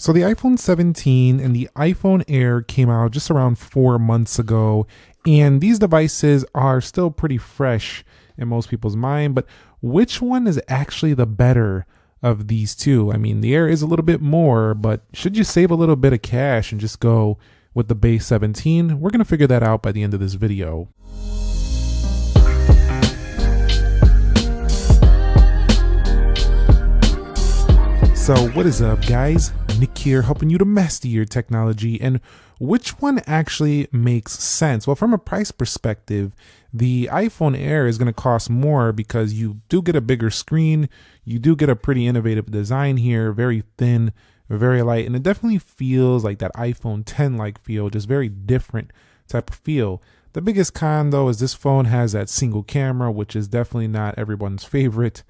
So the iPhone 17 and the iPhone Air came out just around 4 months ago, and these devices are still pretty fresh in most people's mind. But which one is actually the better of these two? I mean, the Air is a little bit more, but should you save a little bit of cash and just go with the base 17? We're going to figure that out by the end of this video. So what is up, guys? Nick here, helping you to master your technology. And which one actually makes sense? Well, from a price perspective, the iPhone Air is going to cost more because you do get a bigger screen. You do get a pretty innovative design here, very thin, very light, and it definitely feels like that iPhone 10-like feel, just very different type of feel. The biggest con, though, is this phone has that single camera, which is definitely not everyone's favorite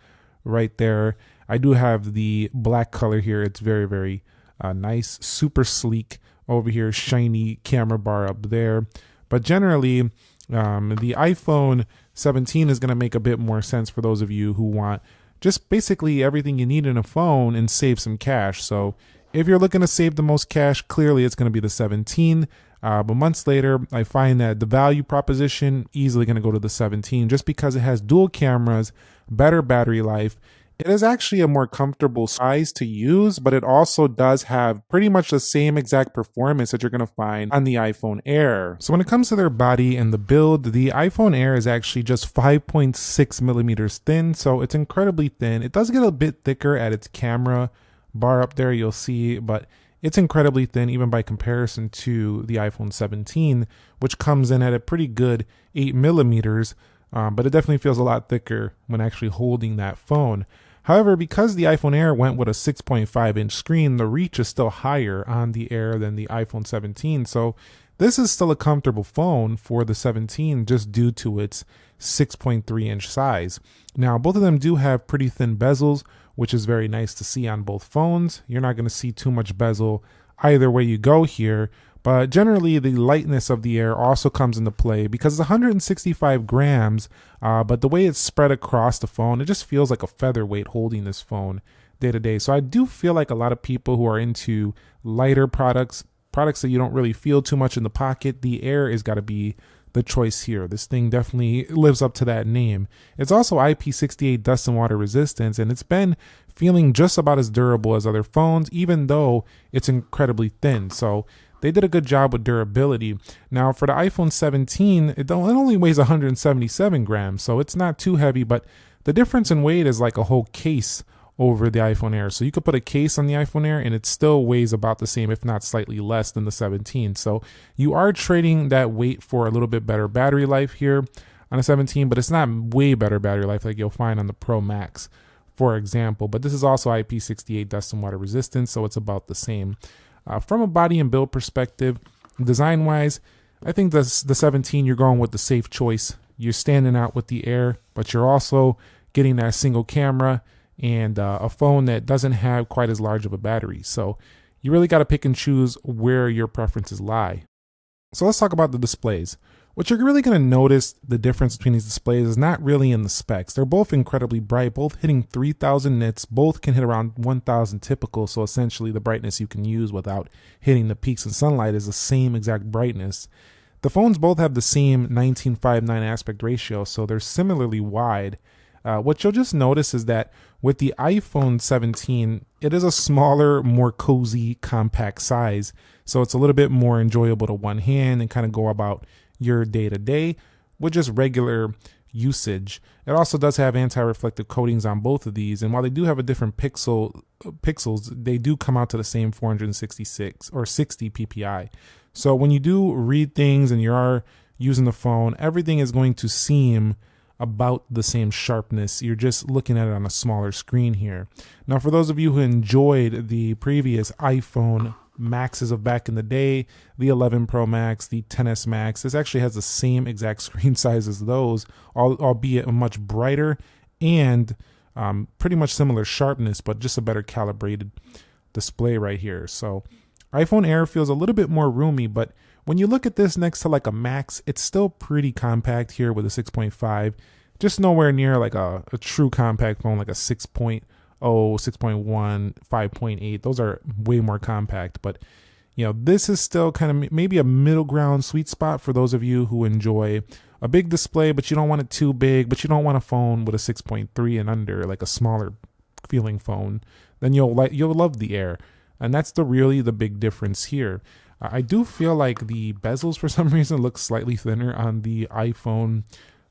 right there. I do have the black color here. It's very, very nice, super sleek over here, shiny camera bar up there. But generally, the iPhone 17 is going to make a bit more sense for those of you who want just basically everything you need in a phone and save some cash. So if you're looking to save the most cash, clearly it's going to be the 17. But months later, I find that the value proposition easily going to go to the 17 just because it has dual cameras, better battery life. It is actually a more comfortable size to use, but it also does have pretty much the same exact performance that you're going to find on the iPhone Air. So when it comes to their body and the build, the iPhone Air is actually just 5.6 millimeters thin, so it's incredibly thin. It does get a bit thicker at its camera bar up there, you'll see, but it's incredibly thin even by comparison to the iPhone 17, which comes in at a pretty good 8 millimeters, but it definitely feels a lot thicker when actually holding that phone. However, because the iPhone Air went with a 6.5-inch screen, the reach is still higher on the Air than the iPhone 17. So this is still a comfortable phone for the 17 just due to its 6.3-inch size. Now, both of them do have pretty thin bezels, which is very nice to see on both phones. You're not going to see too much bezel either way you go here. But generally, the lightness of the Air also comes into play because it's 165 grams, but the way it's spread across the phone, it just feels like a featherweight holding this phone day to day. So I do feel like a lot of people who are into lighter products that you don't really feel too much in the pocket, the Air is got to be the choice here. This thing definitely lives up to that name. It's also IP68 dust and water resistance, and it's been feeling just about as durable as other phones, even though it's incredibly thin. So they did a good job with durability. Now for the iPhone 17, it only weighs 177 grams, so it's not too heavy, but the difference in weight is like a whole case over the iPhone Air. So you could put a case on the iPhone Air and it still weighs about the same, if not slightly less than the 17. So you are trading that weight for a little bit better battery life here on a 17, but it's not way better battery life like you'll find on the Pro Max, for example. But this is also IP68 dust and water resistance, so it's about the same. From a body and build perspective, design-wise, I think the 17, you're going with the safe choice. You're standing out with the Air, but you're also getting that single camera and a phone that doesn't have quite as large of a battery. So you really got to pick and choose where your preferences lie. So let's talk about the displays. What you're really going to notice the difference between these displays is not really in the specs. They're both incredibly bright, both hitting 3000 nits, both can hit around 1000 typical, so essentially the brightness you can use without hitting the peaks in sunlight is the same exact brightness. The phones both have the same 19:9 aspect ratio, so they're similarly wide. What you'll just notice is that with the iPhone 17, it is a smaller, more cozy, compact size, so it's a little bit more enjoyable to one hand and kind of go about your day-to-day with just regular usage. It also does have anti-reflective coatings on both of these, and while they do have a different pixels, they do come out to the same 466 or 60 ppi. So when you do read things and you are using the phone, everything is going to seem about the same sharpness. You're just looking at it on a smaller screen here. Now, for those of you who enjoyed the previous iPhone Maxes of back in the day, the 11 Pro Max, the 10s Max, this actually has the same exact screen size as those, albeit a much brighter and pretty much similar sharpness, but just a better calibrated display right here. So iPhone Air feels a little bit more roomy, but when you look at this next to like a Max, it's still pretty compact here with a 6.5, just nowhere near like a true compact phone like a 6.0 oh, 6.1, 5.8. Those are way more compact, but this is still kind of maybe a middle ground sweet spot for those of you who enjoy a big display, but you don't want it too big, but you don't want a phone with a 6.3 and under, like a smaller feeling phone. Then you'll love the Air, and that's really the big difference here. I do feel like the bezels for some reason look slightly thinner on the iPhone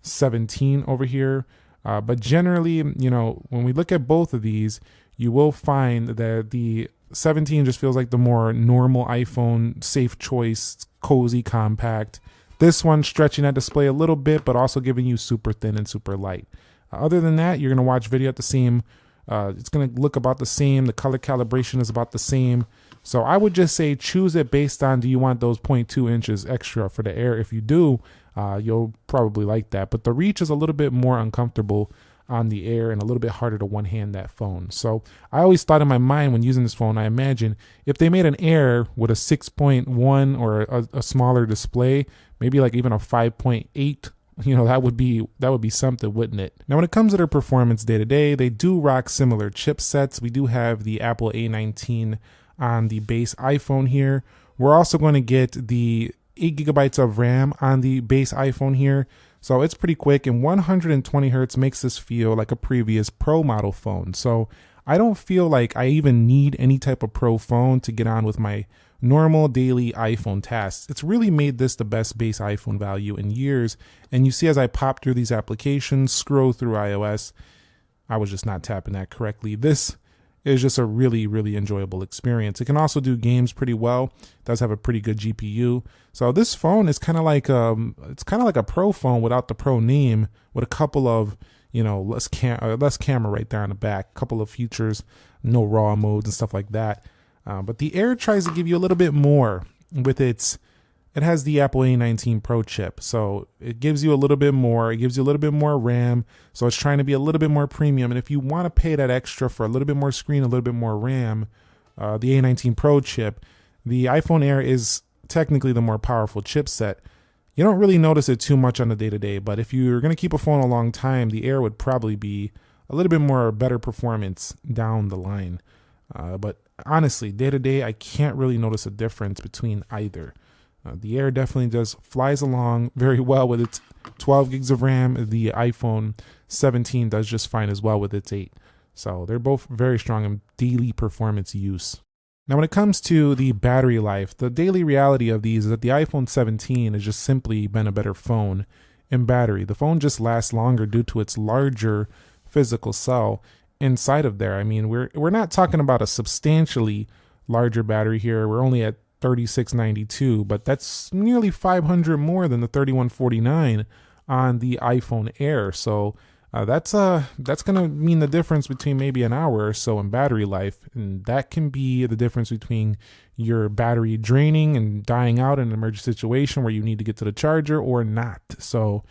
17 over here, but generally, when we look at both of these, you will find that the 17 just feels like the more normal iPhone, safe choice, cozy, compact. This one stretching that display a little bit, but also giving you super thin and super light. Other than that, you're going to watch video at the same. It's going to look about the same. The color calibration is about the same. So I would just say choose it based on, do you want those 0.2 inches extra for the Air? If you do, you'll probably like that. But the reach is a little bit more uncomfortable on the Air and a little bit harder to one-hand that phone. So I always thought in my mind when using this phone, I imagine if they made an Air with a 6.1 or a smaller display, maybe like even a 5.8, that would be something, wouldn't it? Now, when it comes to their performance day to day, they do rock similar chipsets. We do have the Apple A19 on the base iPhone here. We're also going to get the 8 gigabytes of RAM on the base iPhone here. So it's pretty quick, and 120 hertz makes this feel like a previous Pro model phone. So I don't feel like I even need any type of Pro phone to get on with my normal daily iPhone tasks. It's really made this the best base iPhone value in years. And you see, as I pop through these applications, scroll through iOS, I was just not tapping that correctly. This is just a really, really enjoyable experience. It can also do games pretty well. It does have a pretty good GPU. So this phone is kind of like a Pro phone without the Pro name, with a couple of less camera right there on the back, a couple of features, no RAW modes and stuff like that. But the Air tries to give you a little bit more with it has the Apple A19 Pro chip, so it gives you a little bit more. It gives you a little bit more RAM, so it's trying to be a little bit more premium. And if you want to pay that extra for a little bit more screen, a little bit more RAM, the A19 Pro chip, the iPhone Air is technically the more powerful chipset. You don't really notice it too much on the day-to-day, but if you're going to keep a phone a long time, the Air would probably be a little bit more better performance down the line. But honestly, day-to-day, I can't really notice a difference between either. The Air definitely flies along very well with its 12 gigs of RAM. The iPhone 17 does just fine as well with its 8. So they're both very strong in daily performance use. Now, when it comes to the battery life, the daily reality of these is that the iPhone 17 has just simply been a better phone in battery. The phone just lasts longer due to its larger physical cell inside of there. I mean, we're not talking about a substantially larger battery here. We're only at 3692, but that's nearly 500 more than the 3149 on the iPhone Air. So that's gonna mean the difference between maybe an hour or so in battery life, and that can be the difference between your battery draining and dying out in an emergency situation where you need to get to the charger or not. So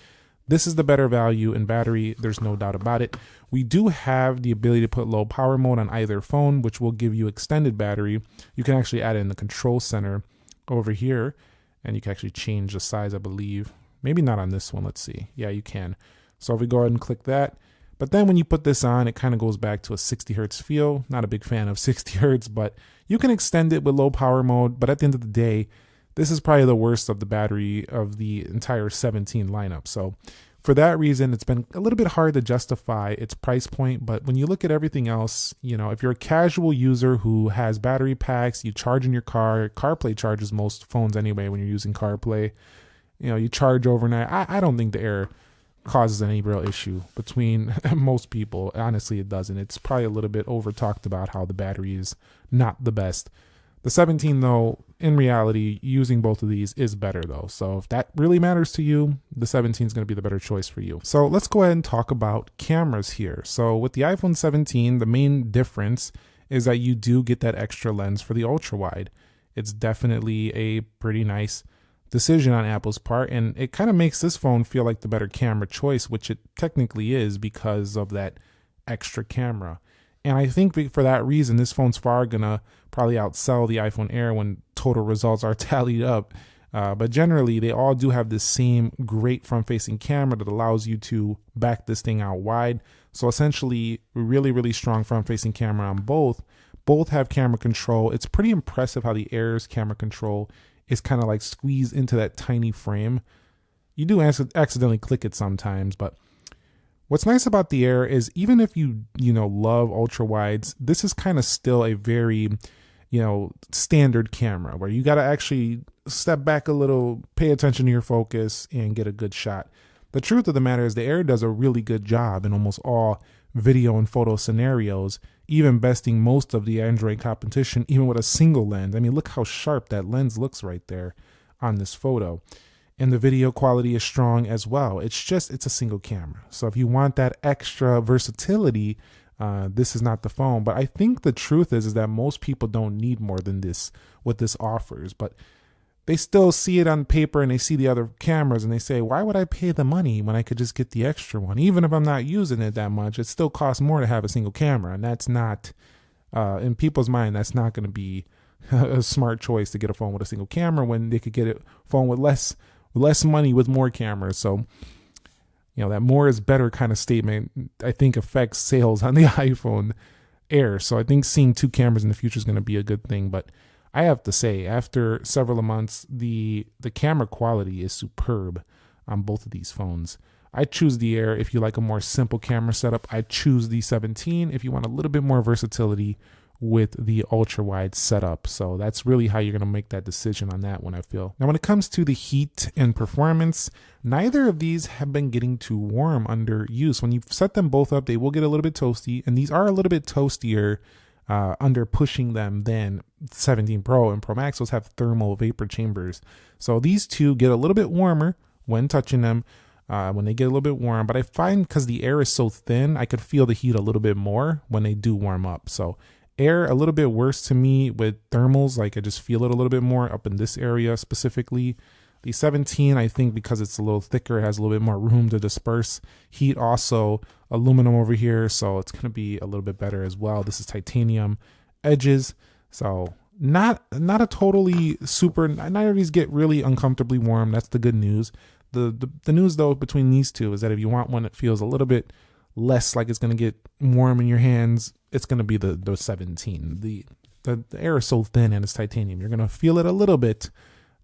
this is the better value in battery. There's no doubt about it. We do have the ability to put low power mode on either phone, which will give you extended battery. You can actually add it in the control center over here, and you can actually change the size, I believe. Maybe not on this one. Let's see. Yeah, you can. So if we go ahead and click that, but then when you put this on, it kind of goes back to a 60 hertz feel. Not a big fan of 60 hertz, but you can extend it with low power mode. But at the end of the day, this is probably the worst of the battery of the entire 17 lineup. So for that reason, it's been a little bit hard to justify its price point. But when you look at everything else, if you're a casual user who has battery packs, you charge in your car. CarPlay charges most phones anyway when you're using CarPlay. You charge overnight. I don't think the Air causes any real issue between most people. Honestly, it doesn't. It's probably a little bit over talked about how the battery is not the best. The 17, though, in reality, using both of these is better, though. So if that really matters to you, the 17 is going to be the better choice for you. So let's go ahead and talk about cameras here. So with the iPhone 17, the main difference is that you do get that extra lens for the ultra wide. It's definitely a pretty nice decision on Apple's part, and it kind of makes this phone feel like the better camera choice, which it technically is because of that extra camera. And I think for that reason, this phone's far gonna probably outsell the iPhone Air when total results are tallied up. But generally, they all do have the same great front-facing camera that allows you to back this thing out wide. So essentially, really, really strong front-facing camera on both. Both have camera control. It's pretty impressive how the Air's camera control is kind of like squeezed into that tiny frame. You do accidentally click it sometimes, but what's nice about the Air is even if you love ultra wides, this is kind of still a very standard camera where you got to actually step back a little, pay attention to your focus, and get a good shot. The truth of the matter is the Air does a really good job in almost all video and photo scenarios, even besting most of the Android competition, even with a single lens. I mean, look how sharp that lens looks right there on this photo. And the video quality is strong as well. It's a single camera. So if you want that extra versatility, this is not the phone. But I think the truth is that most people don't need more than this, what this offers. But they still see it on paper and they see the other cameras and they say, why would I pay the money when I could just get the extra one? Even if I'm not using it that much, it still costs more to have a single camera. And that's not, in people's mind, that's not going to be a smart choice to get a phone with a single camera when they could get a phone with less money with more cameras. So, that more is better kind of statement, I think, affects sales on the iPhone Air. So I think seeing two cameras in the future is going to be a good thing. But I have to say, after several months, the camera quality is superb on both of these phones. I choose the Air if you like a more simple camera setup. I choose the 17 if you want a little bit more versatility with the ultra wide setup. So that's really how you're going to make that decision on that one, I feel. Now, when it comes to the heat and performance, neither of these have been getting too warm under use. When you set them both up, they will get a little bit toasty, and these are a little bit toastier under pushing them than 17 Pro and Pro Max. Those have thermal vapor chambers. So these two get a little bit warmer when touching them, when they get a little bit warm. But I find because the Air is so thin, I could feel the heat a little bit more when they do warm up. So Air a little bit worse to me with thermals. Like I just feel it a little bit more up in this area specifically. The 17, I think because it's a little thicker, it has a little bit more room to disperse heat. Also aluminum over here, so it's going to be a little bit better as well. This is titanium edges, so not a totally super. Neither of these get really uncomfortably warm. That's the good news. The news though between these two is that if you want one that feels a little bit less like it's going to get warm in your hands, it's going to be the 17. The Air is so thin and it's titanium, you're going to feel it a little bit.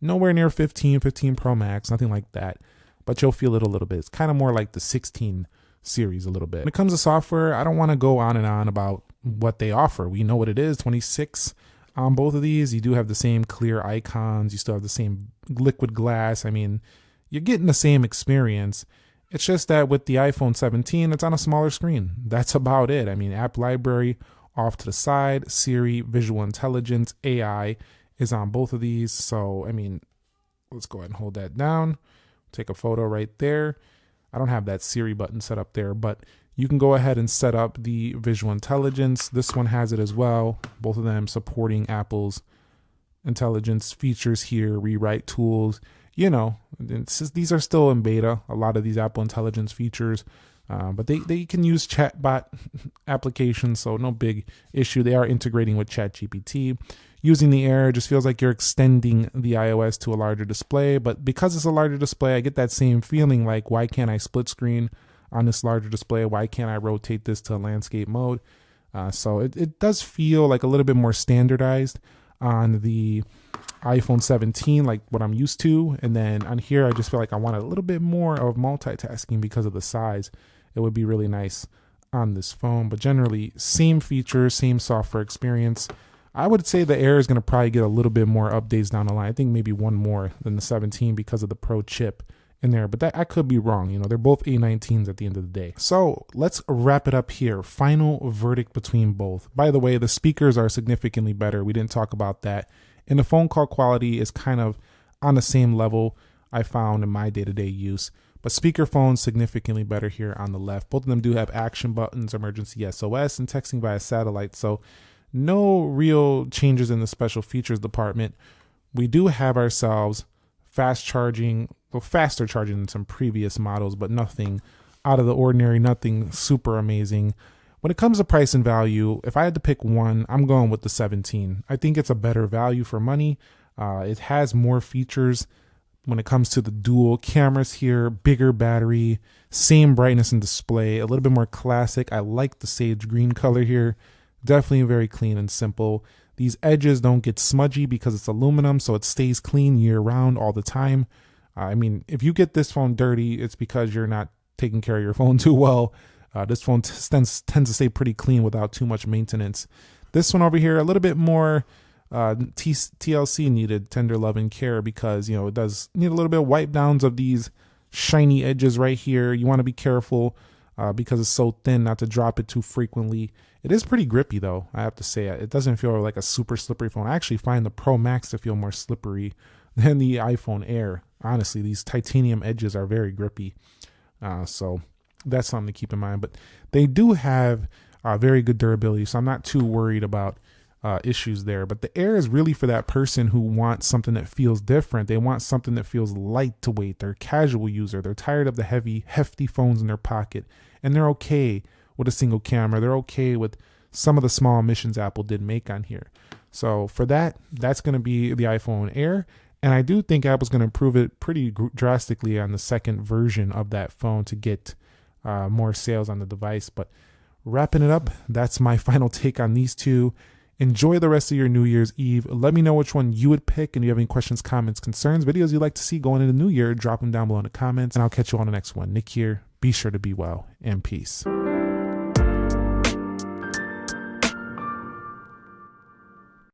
Nowhere near 15 Pro Max, nothing like that, but you'll feel it a little bit. It's kind of more like the 16 series a little bit. When it comes to software, I don't want to go on and on about what they offer. We know what it is, 26 on both of these. You do have the same clear icons. You still have the same liquid glass. I mean, you're getting the same experience. It's just that with the iPhone 17, it's on a smaller screen. That's about it. I mean, app library off to the side, Siri, visual intelligence, AI is on both of these. So, I mean, let's go ahead and hold that down. Take a photo right there. I don't have that Siri button set up there, but you can go ahead and set up the visual intelligence. This one has it as well. Both of them supporting Apple's intelligence features here, rewrite tools. These are still in beta, a lot of these Apple intelligence features, but they can use chatbot applications, so no big issue. They are integrating with ChatGPT. Using the Air just feels like you're extending the iOS to a larger display, but because it's a larger display, I get that same feeling like, why can't I split screen on this larger display? Why can't I rotate this to landscape mode? So it does feel like a little bit more standardized on the iPhone 17, like what I'm used to. And then on here, I just feel like I want a little bit more of multitasking because of the size. It would be really nice on this phone, but generally same features, same software experience. I would say the Air is going to probably get a little bit more updates down the line. I think maybe one more than the 17 because of the Pro chip in there, but that I could be wrong. They're both A19s at the end of the day. So let's wrap it up here. Final verdict between both. By the way, the speakers are significantly better. We didn't talk about that. And the phone call quality is kind of on the same level I found in my day-to-day use. But speakerphone significantly better here on the left. Both of them do have action buttons, emergency SOS, and texting via satellite. So no real changes in the special features department. We do have ourselves faster charging than some previous models, but nothing out of the ordinary, nothing super amazing. When it comes to price and value, if I had to pick one, I'm going with the 17. I think it's a better value for money. It has more features when it comes to the dual cameras here, bigger battery, same brightness and display, a little bit more classic. I like the sage green color here. Definitely very clean and simple. These edges don't get smudgy because it's aluminum, so it stays clean year round all the time. I mean, if you get this phone dirty, it's because you're not taking care of your phone too well. This phone tends to stay pretty clean without too much maintenance. This one over here, a little bit more TLC needed, tender love and care, because it does need a little bit of wipe downs of these shiny edges right here. You want to be careful because it's so thin not to drop it too frequently. It is pretty grippy though, I have to say. It doesn't feel like a super slippery phone. I actually find the Pro Max to feel more slippery than the iPhone Air. Honestly, these titanium edges are very grippy. So that's something to keep in mind. But they do have very good durability, so I'm not too worried about issues there. But the Air is really for that person who wants something that feels different. They want something that feels lightweight. They're a casual user. They're tired of the heavy, hefty phones in their pocket, and they're okay with a single camera. They're okay with some of the small omissions Apple did make on here. So for that, that's going to be the iPhone Air. And I do think Apple's going to improve it pretty drastically on the second version of that phone to get more sales on the device. But wrapping it up, that's my final take on these two. Enjoy the rest of your New Year's Eve. Let me know which one you would pick. And if you have any questions, comments, concerns, videos you'd like to see going into the new year, drop them down below in the comments. And I'll catch you on the next one. Nick here. Be sure to be well and peace.